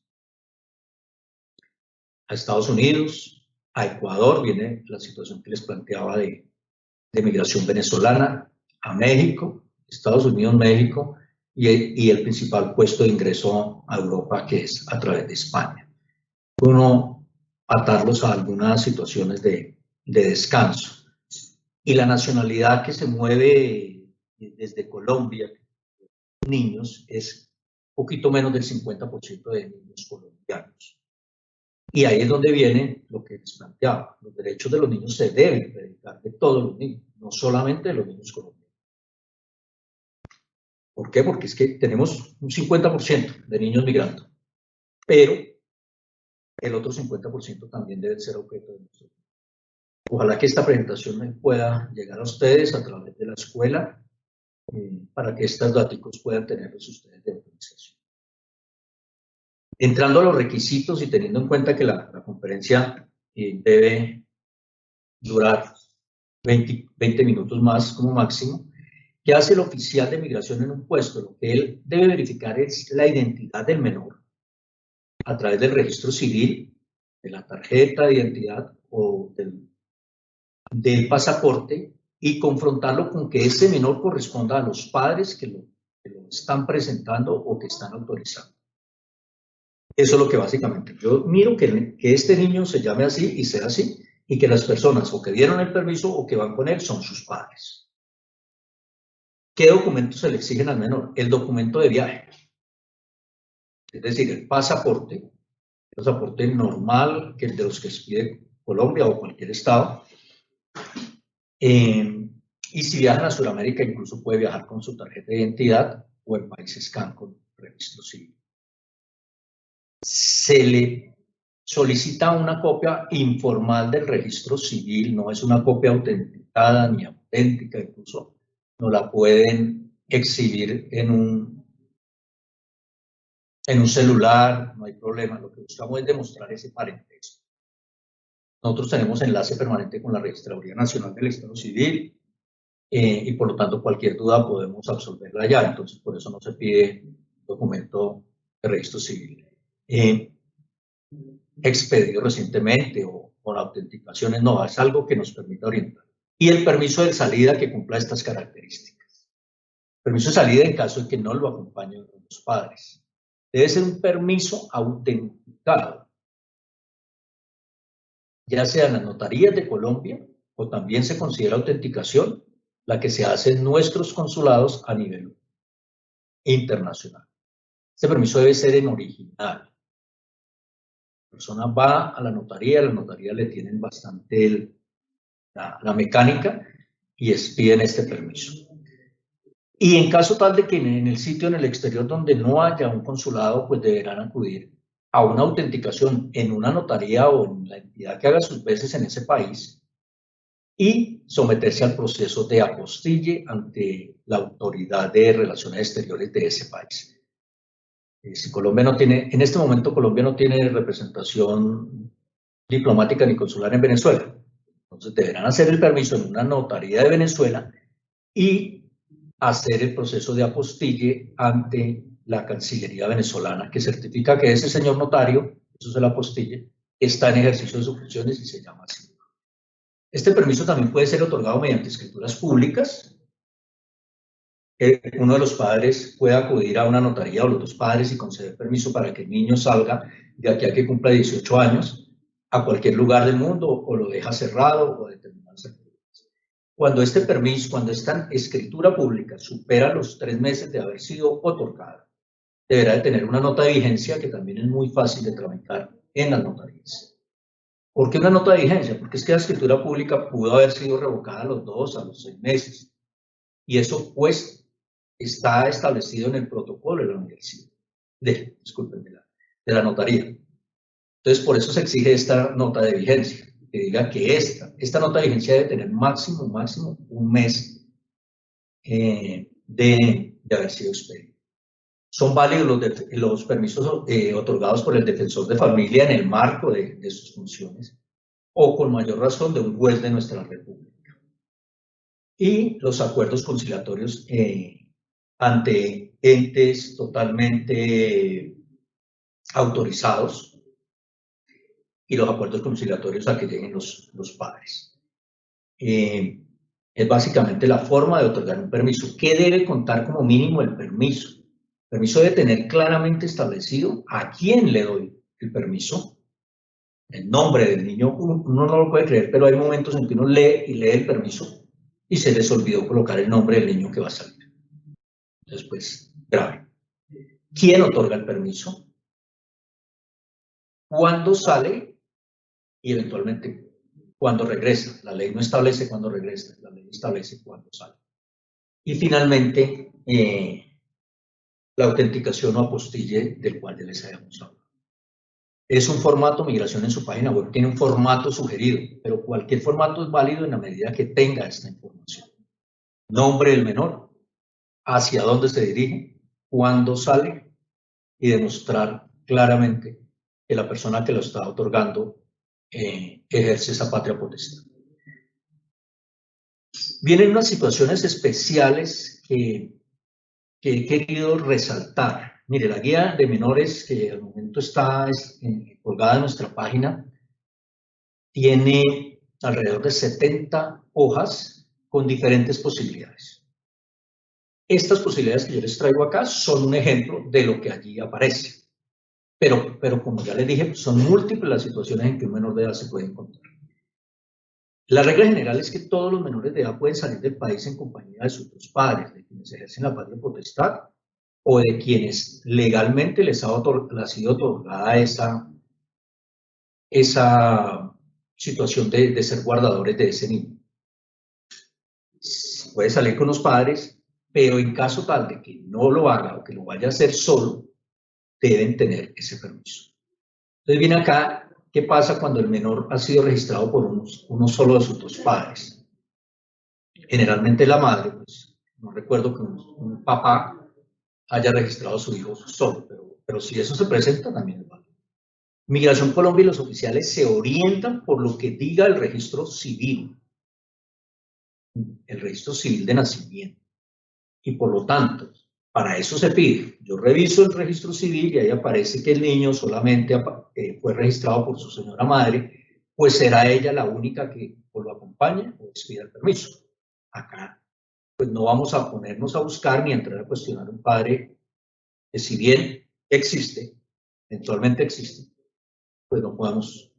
[SPEAKER 2] a Estados Unidos, a Ecuador, viene la situación que les planteaba de migración venezolana, a México, Estados Unidos, México, y el principal puesto de ingreso a Europa, que es a través de España. Uno, atarlos a algunas situaciones de descanso. Y la nacionalidad que se mueve desde Colombia, niños, es un poquito menos del 50% de niños colombianos. Y ahí es donde viene lo que les planteaba. Los derechos de los niños se deben predicar de todos los niños, no solamente de los niños colombianos. ¿Por qué? Porque es que tenemos un 50% de niños migrando, pero el otro 50% también debe ser objeto de nuestro. Ojalá que esta presentación pueda llegar a ustedes a través de la escuela, para que estos datos puedan tenerlos ustedes de utilización. Entrando a los requisitos y teniendo en cuenta que la conferencia debe durar 20 minutos más como máximo, ¿qué hace el oficial de migración en un puesto? Lo que él debe verificar es la identidad del menor a través del registro civil, de la tarjeta de identidad o del pasaporte, y confrontarlo con que ese menor corresponda a los padres que lo están presentando o que están autorizando. Eso es lo que básicamente yo miro, que este niño se llame así y sea así, y que las personas o que dieron el permiso o que van con él son sus padres. ¿Qué documentos se le exigen al menor? El documento de viaje, es decir, el pasaporte normal, que el de los que pide Colombia o cualquier estado. Y si viajan a Sudamérica, incluso puede viajar con su tarjeta de identidad o en países CAN con registro civil. Se le solicita una copia informal del registro civil, no es una copia autenticada ni auténtica, incluso no la pueden exhibir en un celular, no hay problema. Lo que buscamos es demostrar ese parentesco. Nosotros tenemos enlace permanente con la Registraduría Nacional del Estado Civil, y por lo tanto cualquier duda podemos absolverla allá, entonces por eso no se pide documento de registro civil expedido recientemente o con autenticaciones, no, es algo que nos permite orientar. Y el permiso de salida que cumpla estas características. Permiso de salida en caso de que no lo acompañen los padres. Debe ser un permiso autenticado, ya sea en las notarías de Colombia, o también se considera autenticación la que se hace en nuestros consulados a nivel internacional. Este permiso debe ser en original. La persona va a la notaría le tienen bastante la mecánica y piden este permiso. Y en caso tal de que en el sitio en el exterior donde no haya un consulado, pues deberán acudir a una autenticación en una notaría o en la entidad que haga sus veces en ese país y someterse al proceso de apostille ante la autoridad de relaciones exteriores de ese país. Si Colombia no tiene, en este momento Colombia no tiene representación diplomática ni consular en Venezuela, entonces deberán hacer el permiso en una notaría de Venezuela y hacer el proceso de apostille ante la Cancillería venezolana, que certifica que ese señor notario, eso es el apostille, está en ejercicio de sus funciones y se llama así. Este permiso también puede ser otorgado mediante escrituras públicas. Uno de los padres puede acudir a una notaría o los dos padres y conceder permiso para que el niño salga de aquí a que cumpla 18 años a cualquier lugar del mundo, o lo deja cerrado o determinadas actividades. Cuando este permiso, cuando esta escritura pública supera los 3 meses de haber sido otorgada, deberá de tener una nota de vigencia que también es muy fácil de tramitar en las notarías. ¿Por qué una nota de vigencia? Porque es que la escritura pública pudo haber sido revocada a los 2, a los 6 meses. Y eso pues está establecido en el protocolo de la universidad, disculpen, de la notaría. Entonces, por eso se exige esta nota de vigencia, que diga que esta nota de vigencia debe tener máximo un mes de haber sido expedido. Son válidos los permisos otorgados por el defensor de familia en el marco de sus funciones o con mayor razón de un juez de nuestra República. Y los acuerdos conciliatorios ante entes totalmente autorizados y los acuerdos conciliatorios a que lleguen los padres. Es básicamente la forma de otorgar un permiso. ¿Qué debe contar como mínimo el permiso? El permiso debe tener claramente establecido a quién le doy el permiso, el nombre del niño. Uno no lo puede creer, pero hay momentos en que uno lee el permiso y se les olvidó colocar el nombre del niño que va a salir. Entonces, pues, grave. ¿Quién otorga el permiso? ¿Cuándo sale? Y eventualmente, ¿cuándo regresa? La ley no establece cuándo regresa, la ley establece cuándo sale. Y finalmente, la autenticación o apostille del cual ya les habíamos hablado. Es un formato, migración en su página web tiene un formato sugerido, pero cualquier formato es válido en la medida que tenga esta información. Nombre del menor, hacia dónde se dirige, cuándo sale y demostrar claramente que la persona que lo está otorgando ejerce esa patria potestad. Vienen unas situaciones especiales que he querido resaltar. Mire, la guía de menores que al momento está colgada en nuestra página tiene alrededor de 70 hojas con diferentes posibilidades. Estas posibilidades que yo les traigo acá son un ejemplo de lo que allí aparece. Pero como ya les dije, son múltiples las situaciones en que un menor de edad se puede encontrar. La regla general es que todos los menores de edad pueden salir del país en compañía de sus dos padres, de quienes ejercen la patria potestad o de quienes legalmente les ha sido otorgada esa situación de ser guardadores de ese niño. Puede salir con los padres, pero en caso tal de que no lo haga o que lo vaya a hacer solo, deben tener ese permiso. Entonces viene acá, ¿qué pasa cuando el menor ha sido registrado por uno solo de sus dos padres? Generalmente la madre, pues no recuerdo que un papá haya registrado a su hijo solo, pero si eso se presenta también es válido. Migración Colombia y los oficiales se orientan por lo que diga el registro civil de nacimiento. Y por lo tanto, para eso se pide. Yo reviso el registro civil y ahí aparece que el niño solamente fue registrado por su señora madre, pues será ella la única que o lo acompañe o expida el permiso. Acá, pues no vamos a ponernos a buscar ni a entrar a cuestionar a un padre que si bien existe, eventualmente existe, pues no podemos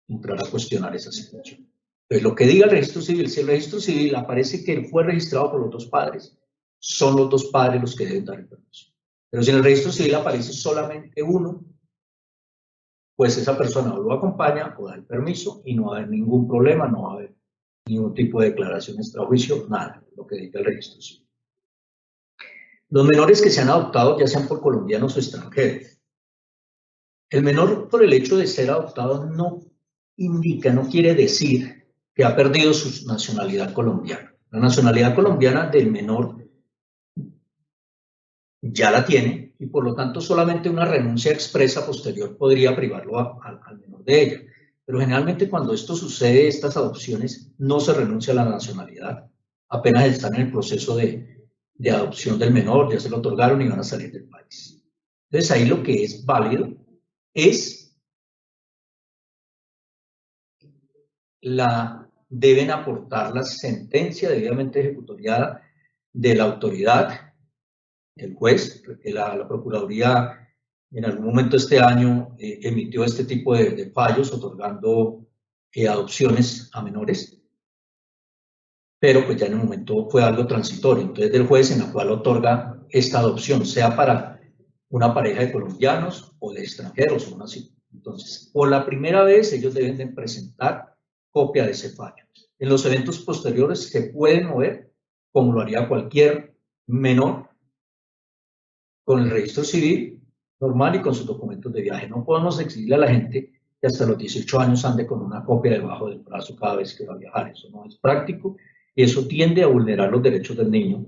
[SPEAKER 2] entrar a cuestionar esa situación. Entonces, lo que diga el registro civil, si el registro civil aparece que él fue registrado por los dos padres, son los dos padres los que deben dar el permiso. Pero si en el registro civil aparece solamente uno, pues esa persona o lo acompaña o da el permiso y no va a haber ningún problema, no va a haber ningún tipo de declaración extrajuicio, nada, lo que diga el registro civil. Los menores que se han adoptado, ya sean por colombianos o extranjeros, el menor por el hecho de ser adoptado no indica, no quiere decir que ha perdido su nacionalidad colombiana. La nacionalidad colombiana del menor ya la tiene y por lo tanto solamente una renuncia expresa posterior podría privarlo al menor de ella. Pero generalmente cuando esto sucede, estas adopciones, no se renuncia a la nacionalidad. Apenas están en el proceso de adopción del menor, ya se lo otorgaron y van a salir del país. Entonces ahí lo que es válido es deben aportar la sentencia debidamente ejecutoriada de la autoridad, el juez, la Procuraduría en algún momento este año emitió este tipo de fallos otorgando adopciones a menores, pero pues ya en el momento fue algo transitorio, entonces del juez en la cual otorga esta adopción, sea para una pareja de colombianos o de extranjeros o así. Entonces, por la primera vez ellos deben de presentar copia de ese fallo. En los eventos posteriores se pueden mover como lo haría cualquier menor con el registro civil normal y con sus documentos de viaje. No podemos exigirle a la gente que hasta los 18 años ande con una copia debajo del brazo cada vez que va a viajar. Eso no es práctico y eso tiende a vulnerar los derechos del niño,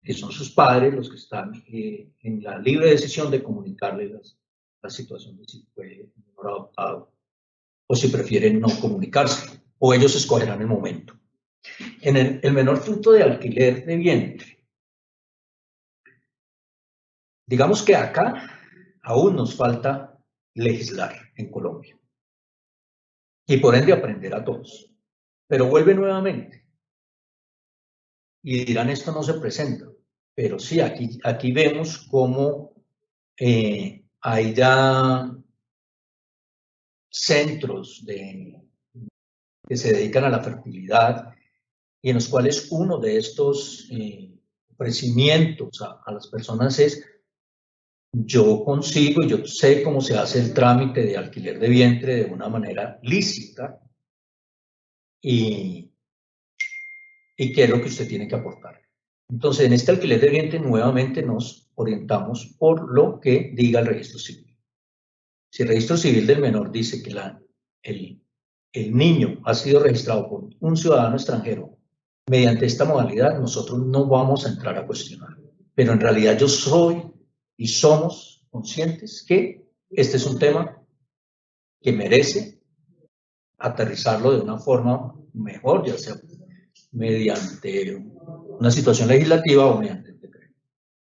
[SPEAKER 2] que son sus padres los que están en la libre decisión de comunicarle la situación de si fue un menor adoptado o si prefieren no comunicarse, o ellos escogerán el momento. En el menor fruto de alquiler de vientre, digamos que acá aún nos falta legislar en Colombia y por ende aprender a todos. Pero vuelve nuevamente y dirán esto no se presenta, pero sí, aquí vemos cómo hay ya centros que se dedican a la fertilidad y en los cuales uno de estos ofrecimientos a las personas es: yo consigo, yo sé cómo se hace el trámite de alquiler de vientre de una manera lícita y qué es lo que usted tiene que aportar. Entonces, en este alquiler de vientre nuevamente nos orientamos por lo que diga el registro civil. Si el registro civil del menor dice que el niño ha sido registrado por un ciudadano extranjero mediante esta modalidad, nosotros no vamos a entrar a cuestionar. Pero en realidad yo soy y somos conscientes que este es un tema que merece aterrizarlo de una forma mejor, ya sea mediante una situación legislativa o mediante el decreto.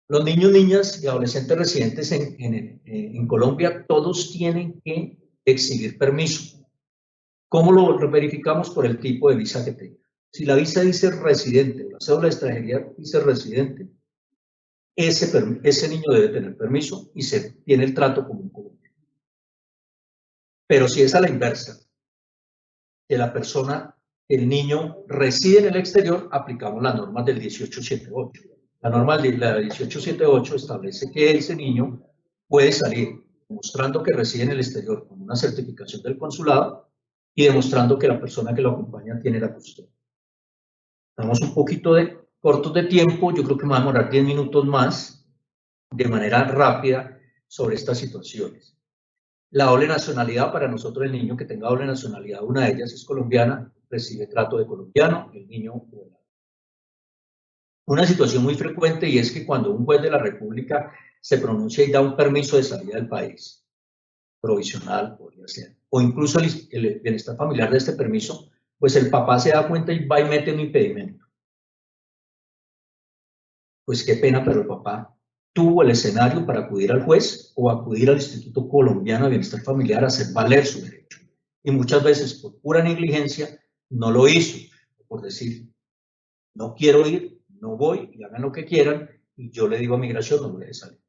[SPEAKER 2] Los niños, niñas y adolescentes residentes en Colombia, todos tienen que exigir permiso. ¿Cómo lo verificamos? Por el tipo de visa que tenga. Si la visa dice residente o la cédula de extranjería dice residente, ese niño debe tener permiso y se tiene el trato como un colombiano. Pero si es a la inversa, que la persona, el niño reside en el exterior, aplicamos las normas del 1878. La norma de la 1878 establece que ese niño puede salir mostrando que reside en el exterior con una certificación del consulado y demostrando que la persona que lo acompaña tiene la custodia. Estamos un poquito cortos de tiempo, yo creo que me va a demorar 10 minutos más de manera rápida sobre estas situaciones. La doble nacionalidad, para nosotros el niño que tenga doble nacionalidad, una de ellas es colombiana, recibe trato de colombiano, el niño vuela. Una situación muy frecuente y es que cuando un juez de la República se pronuncia y da un permiso de salida del país, provisional podría ser, o incluso el bienestar familiar de este permiso, pues el papá se da cuenta y va y mete un impedimento. Pues qué pena, pero el papá tuvo el escenario para acudir al juez o acudir al Instituto Colombiano de Bienestar Familiar a hacer valer su derecho. Y muchas veces por pura negligencia no lo hizo, por decir, no quiero ir, no voy y hagan lo que quieran y yo le digo a migración, no me deje salir.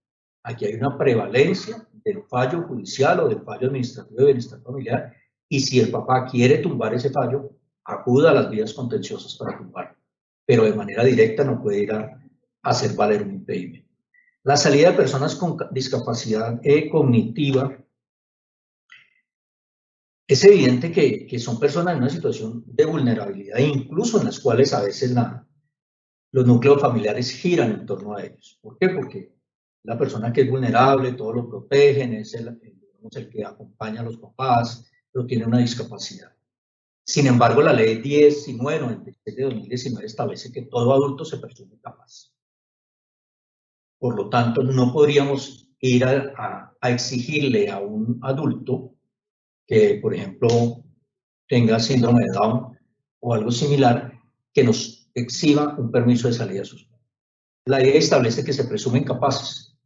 [SPEAKER 2] Aquí hay una prevalencia del fallo judicial o del fallo administrativo de bienestar familiar y si el papá quiere tumbar ese fallo, acuda a las vías contenciosas para tumbarlo, pero de manera directa no puede ir a hacer valer un impedimento. La salida de personas con discapacidad cognitiva, es evidente que son personas en una situación de vulnerabilidad, incluso en las cuales a veces los núcleos familiares giran en torno a ellos. ¿Por qué? Porque la persona que es vulnerable, todos lo protegen, es el que acompaña a los papás, pero tiene una discapacidad. Sin embargo, la ley 1996 de 2019 establece que todo adulto se presume capaz. Por lo tanto, no podríamos ir a exigirle a un adulto que, por ejemplo, tenga síndrome de Down o algo similar, que nos exhiba un permiso de salida a sus padres. La ley establece que se presumen capaces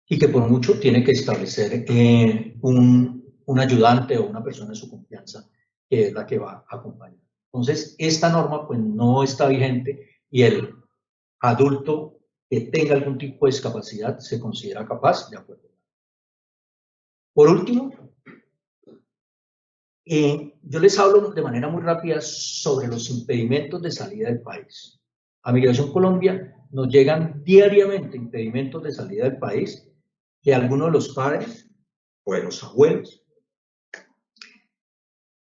[SPEAKER 2] y que por mucho tiene que establecer un ayudante o una persona de su confianza que es la que va a acompañar. Entonces, esta norma pues no está vigente y el adulto que tenga algún tipo de discapacidad se considera capaz de acuerdo. Por último, yo les hablo de manera muy rápida sobre los impedimentos de salida del país. A Migración Colombia nos llegan diariamente impedimentos de salida del país que algunos de los padres o de los abuelos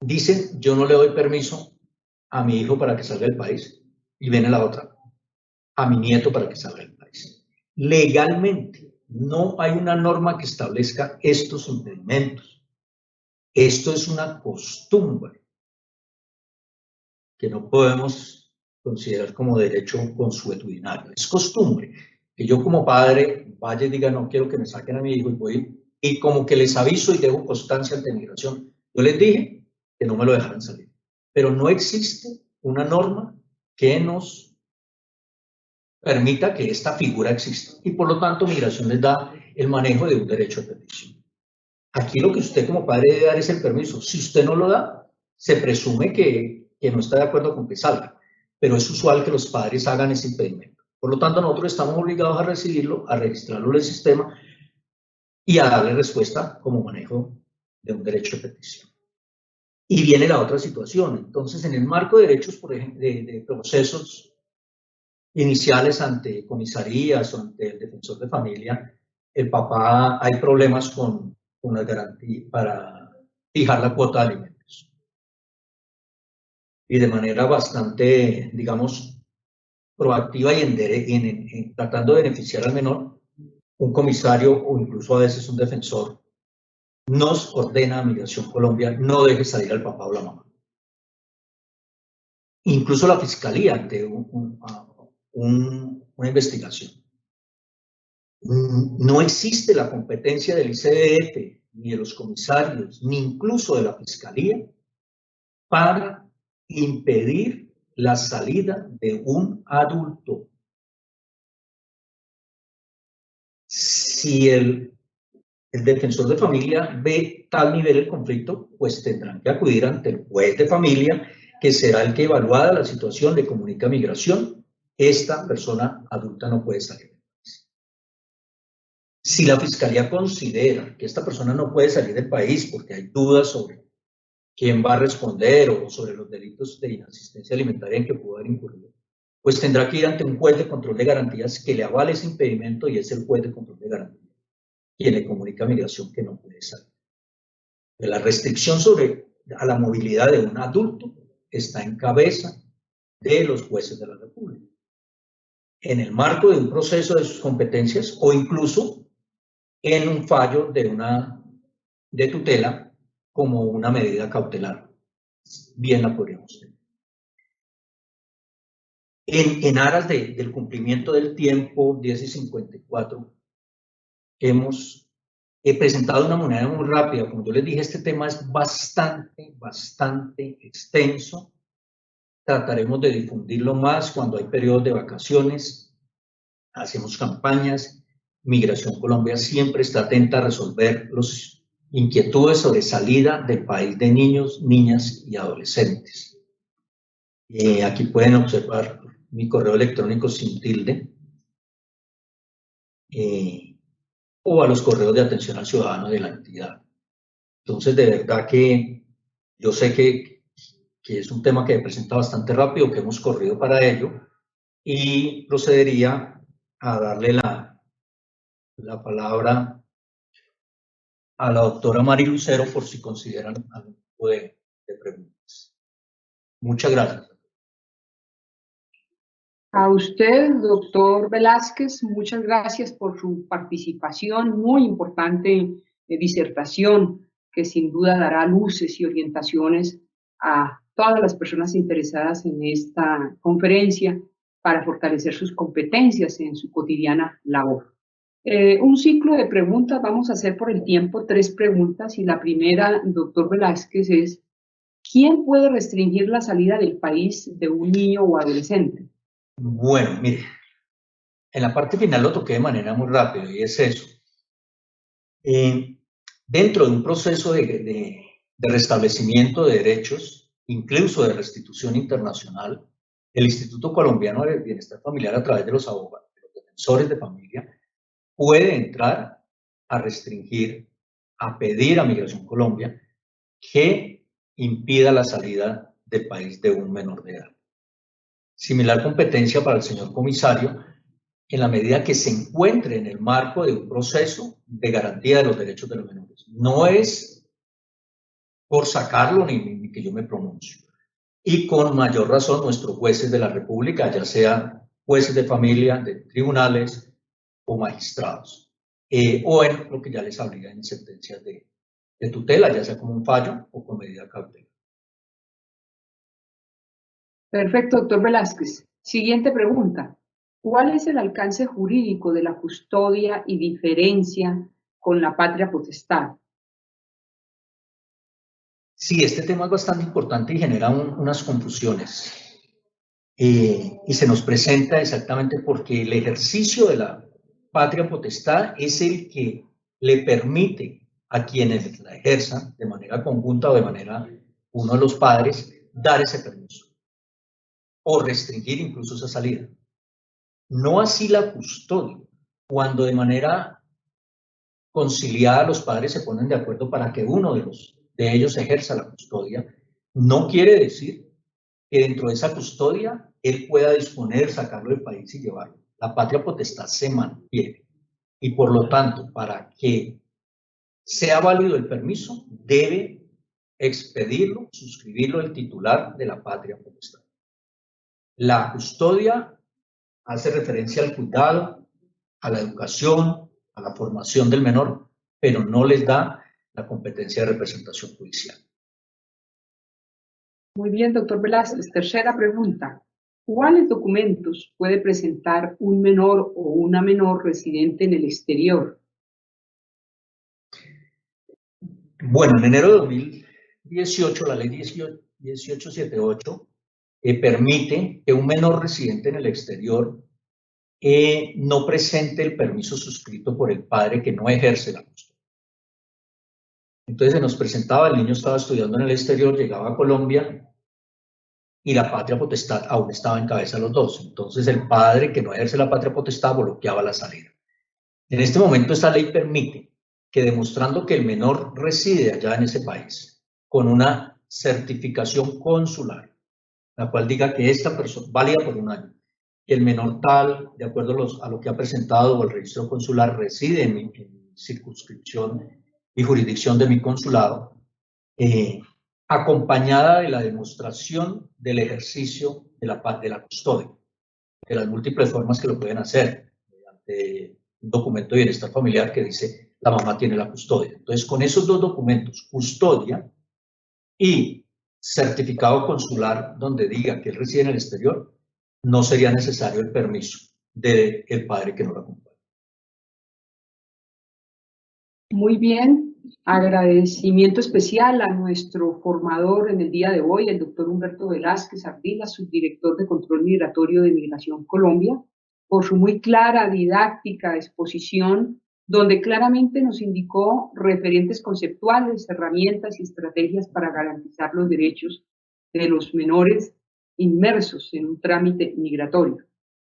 [SPEAKER 2] dicen: yo no le doy permiso a mi hijo para que salga del país, y viene la otra, a mi nieto para que salga del país. Legalmente no hay una norma que establezca estos impedimentos. Esto es una costumbre que no podemos considerar como derecho consuetudinario. Es costumbre que yo como padre vaya y diga no quiero que me saquen a mi hijo y voy y como que les aviso y dejo constancia ante migración. Yo les dije que no me lo dejaran salir, pero no existe una norma que nos permita que esta figura exista y por lo tanto migración les da el manejo de un derecho de petición. Aquí lo que usted como padre debe dar es el permiso. Si usted no lo da, se presume que no está de acuerdo con que salga, pero es usual que los padres hagan ese impedimento. Por lo tanto, nosotros estamos obligados a recibirlo, a registrarlo en el sistema y a darle respuesta como manejo de un derecho de petición. Y viene la otra situación. Entonces, en el marco de derechos, por ejemplo, de procesos iniciales ante comisarías o ante el defensor de familia, el papá, hay problemas con la garantía para fijar la cuota de alimentos. Y de manera bastante, digamos, proactiva y tratando de beneficiar al menor, un comisario o incluso a veces un defensor nos ordena a Migración Colombia no deje salir al papá o la mamá. Incluso la fiscalía ante una investigación. No existe la competencia del ICDF, ni de los comisarios, ni incluso de la fiscalía para impedir la salida de un adulto. Si el defensor de familia ve tal nivel el conflicto, pues tendrán que acudir ante el juez de familia, que será el que, evaluada la situación, le comunica a migración, esta persona adulta no puede salir. Si la fiscalía considera que esta persona no puede salir del país porque hay dudas sobre quién va a responder o sobre los delitos de inasistencia alimentaria en que pudo haber incurrido, pues tendrá que ir ante un juez de control de garantías que le avale ese impedimento y es el juez de control de garantías quien le comunica a migración que no puede salir. La restricción a la movilidad de un adulto está en cabeza de los jueces de la República, en el marco de un proceso de sus competencias o incluso en un fallo de tutela como una medida cautelar. Bien la podríamos tener. En aras del cumplimiento del tiempo, 10:54, he presentado de una manera muy rápida. Como yo les dije, este tema es bastante extenso. Trataremos de difundirlo más cuando hay periodos de vacaciones. Hacemos campañas. Migración Colombia siempre está atenta a resolver las inquietudes sobre salida del país de niños, niñas y adolescentes. Aquí pueden observar mi correo electrónico sin tilde. O a los correos de atención al ciudadano de la entidad. Entonces, de verdad que yo sé que es un tema que he presentado bastante rápido, que hemos corrido para ello, y procedería a darle la palabra a la doctora Mari Lucero por si consideran algún tipo de preguntas. Muchas gracias.
[SPEAKER 1] A usted, doctor Velázquez, muchas gracias por su participación, muy importante disertación que sin duda dará luces y orientaciones a todas las personas interesadas en esta conferencia para fortalecer sus competencias en su cotidiana labor. Un ciclo de preguntas, vamos a hacer por el tiempo 3 preguntas y la primera, doctor Velázquez, es ¿quién puede restringir la salida del país de un niño o adolescente?
[SPEAKER 2] Bueno, mire, en la parte final lo toqué de manera muy rápida y es eso. Dentro de un proceso de restablecimiento de derechos, incluso de restitución internacional, el Instituto Colombiano del Bienestar Familiar, a través de los abogados, de los defensores de familia, puede entrar a restringir, a pedir a Migración Colombia que impida la salida del país de un menor de edad. Similar competencia para el señor comisario, en la medida que se encuentre en el marco de un proceso de garantía de los derechos de los menores. No es por sacarlo ni que yo me pronuncie. Y con mayor razón nuestros jueces de la República, ya sean jueces de familia, de tribunales o magistrados. o en lo que ya les habría en sentencias de tutela, ya sea como un fallo o con medida cautelar.
[SPEAKER 1] Perfecto, doctor Velázquez. Siguiente pregunta. ¿Cuál es el alcance jurídico de la custodia y diferencia con la patria potestad?
[SPEAKER 2] Sí, este tema es bastante importante y genera unas confusiones. Y se nos presenta exactamente porque el ejercicio de la patria potestad es el que le permite a quienes la ejerzan de manera conjunta o de manera uno de los padres dar ese permiso o restringir incluso esa salida. No así la custodia, cuando de manera conciliada los padres se ponen de acuerdo para que uno de ellos ejerza la custodia, no quiere decir que dentro de esa custodia él pueda disponer, sacarlo del país y llevarlo. La patria potestad se mantiene y por lo tanto, para que sea válido el permiso, debe expedirlo, suscribirlo el titular de la patria potestad. La custodia hace referencia al cuidado, a la educación, a la formación del menor, pero no les da la competencia de representación judicial.
[SPEAKER 1] Muy bien, doctor Velázquez. Tercera pregunta. ¿Cuáles documentos puede presentar un menor o una menor residente en el exterior?
[SPEAKER 2] Bueno, en enero de 2018, la ley 1878 permite que un menor residente en el exterior no presente el permiso suscrito por el padre que no ejerce la custodia. Entonces se nos presentaba, el niño estaba estudiando en el exterior, llegaba a Colombia y la patria potestad aún estaba en cabeza de los dos. Entonces el padre que no ejerce la patria potestad bloqueaba la salida. En este momento esta ley permite que demostrando que el menor reside allá en ese país con una certificación consular, la cual diga que esta persona, válida por un año, que el menor tal, de acuerdo a lo que ha presentado o el registro consular, reside en mi circunscripción y jurisdicción de mi consulado, acompañada de la demostración del ejercicio de la custodia, de las múltiples formas que lo pueden hacer, mediante un documento de bienestar familiar que dice la mamá tiene la custodia. Entonces, con esos dos documentos, custodia y certificado consular donde diga que él reside en el exterior, no sería necesario el permiso del padre que no lo acompaña.
[SPEAKER 1] Muy bien. Agradecimiento especial a nuestro formador en el día de hoy, el doctor Humberto Velázquez Ardila, subdirector de Control Migratorio de Migración Colombia, por su muy clara, didáctica exposición, donde claramente nos indicó referentes conceptuales, herramientas y estrategias para garantizar los derechos de los menores inmersos en un trámite migratorio.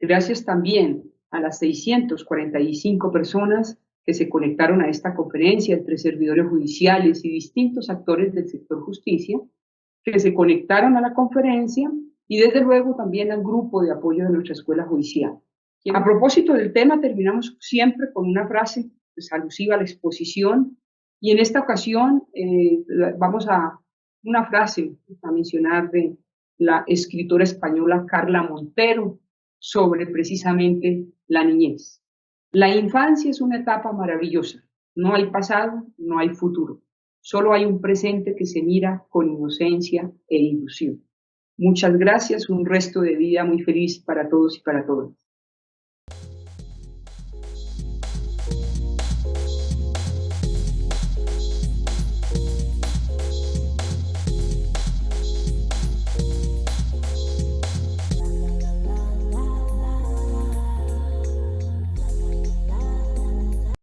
[SPEAKER 1] Gracias también a las 645 personas que se conectaron a esta conferencia entre servidores judiciales y distintos actores del sector justicia, que se conectaron a la conferencia y desde luego también al grupo de apoyo de nuestra escuela judicial. A propósito del tema, terminamos siempre con una frase pues, alusiva a la exposición y en esta ocasión vamos a una frase a mencionar de la escritora española Carla Montero sobre precisamente la niñez. La infancia es una etapa maravillosa. No hay pasado, no hay futuro. Solo hay un presente que se mira con inocencia e ilusión. Muchas gracias. Un resto de vida muy feliz para todos y para todas.